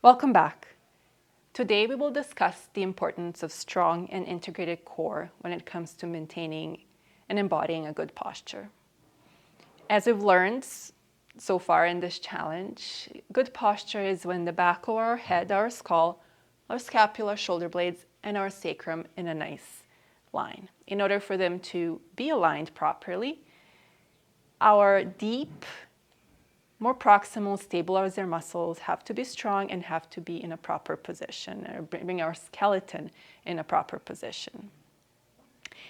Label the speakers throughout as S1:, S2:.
S1: Welcome back. Today we will discuss the importance of strong and integrated core when it comes to maintaining and embodying a good posture. As we've learned so far in this challenge, good posture is when the back of our head, our skull, our scapula, shoulder blades, and our sacrum in a nice line. In order for them to be aligned properly, our deep, more proximal stabilizer muscles have to be strong and have to be in a proper position, or bring our skeleton in a proper position.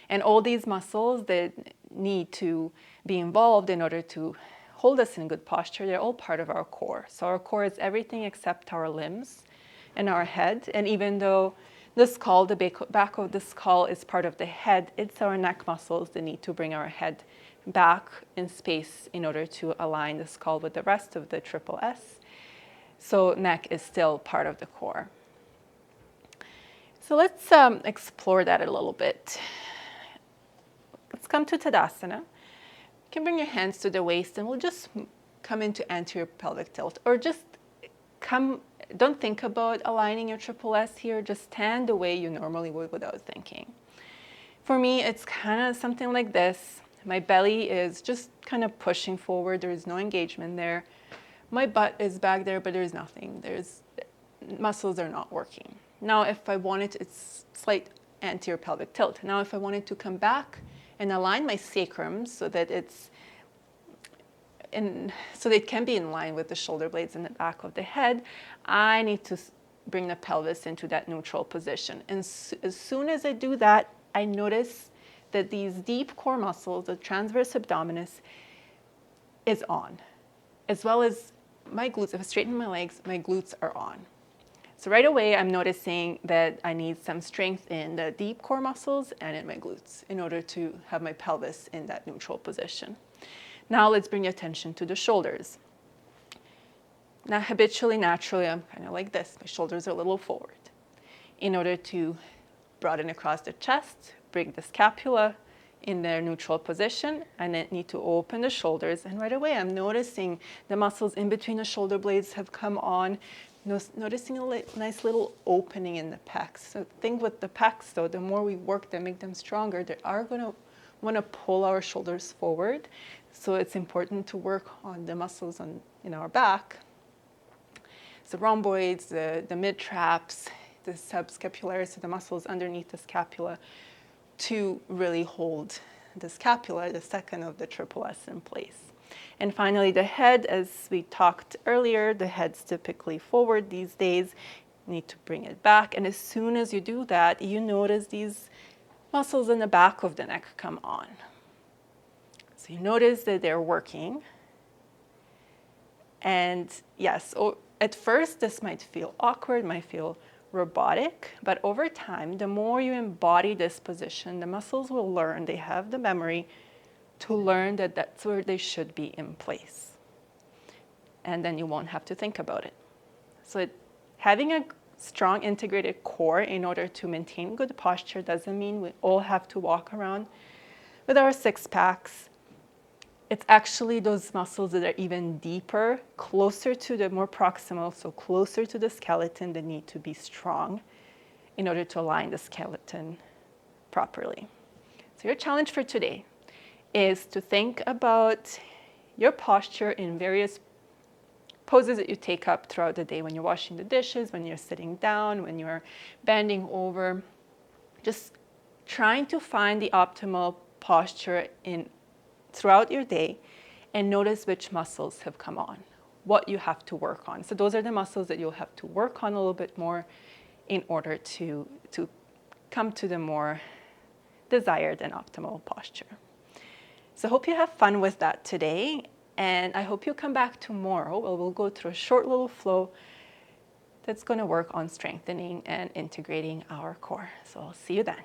S1: And all these muscles that need to be involved in order to hold us in good posture, they're all part of our core. So our core is everything except our limbs and our head. And even though the skull, the back of the skull is part of the head, it's our neck muscles that need to bring our head back in space in order to align the skull with the rest of the triple S. So neck is still part of the core. So let's explore that a little bit. Let's come to Tadasana. You can bring your hands to the waist and we'll just come into anterior pelvic tilt, or just don't think about aligning your triple S here, just stand the way you normally would without thinking. For me, it's kind of something like this. My belly is just kind of pushing forward. There is no engagement there. My butt is back there, but there's nothing. Muscles are not working. Now, if I wanted, it's slight anterior pelvic tilt. Now, if I wanted to come back and align my sacrum so that it can be in line with the shoulder blades in the back of the head, I need to bring the pelvis into that neutral position. And as soon as I do that, I notice that these deep core muscles, the transverse abdominis, is on, as well as my glutes. If I straighten my legs, my glutes are on. So right away, I'm noticing that I need some strength in the deep core muscles and in my glutes in order to have my pelvis in that neutral position. Now let's bring attention to the shoulders. Now habitually, naturally, I'm kind of like this. My shoulders are a little forward. In order to broaden across the chest, bring the scapula in their neutral position, and then need to open the shoulders. And right away, I'm noticing the muscles in between the shoulder blades have come on, noticing a nice little opening in the pecs. So think with the pecs, though, the more we work them, make them stronger, they are going to want to pull our shoulders forward. So it's important to work on the muscles in our back. So rhomboids, the mid-traps, the subscapularis, so the muscles underneath the scapula, to really hold the scapula, the second of the triple S, in place. And finally, the head, as we talked earlier, the head's typically forward these days. You need to bring it back. And as soon as you do that, you notice these muscles in the back of the neck come on. So you notice that they're working. And yes, at first this might feel awkward, might feel robotic, but over time, the more you embody this position, the muscles will learn, they have the memory to learn that that's where they should be in place. And then you won't have to think about it. So having a strong integrated core in order to maintain good posture doesn't mean we all have to walk around with our six packs. It's actually those muscles that are even deeper, closer to the more proximal, so closer to the skeleton, that need to be strong in order to align the skeleton properly. So your challenge for today is to think about your posture in various poses that you take up throughout the day, when you're washing the dishes, when you're sitting down, when you're bending over. Just trying to find the optimal posture throughout your day, and notice which muscles have come on, what you have to work on. So those are the muscles that you'll have to work on a little bit more in order to come to the more desired and optimal posture. So I hope you have fun with that today, and I hope you come back tomorrow where we'll go through a short little flow that's going to work on strengthening and integrating our core. So I'll see you then.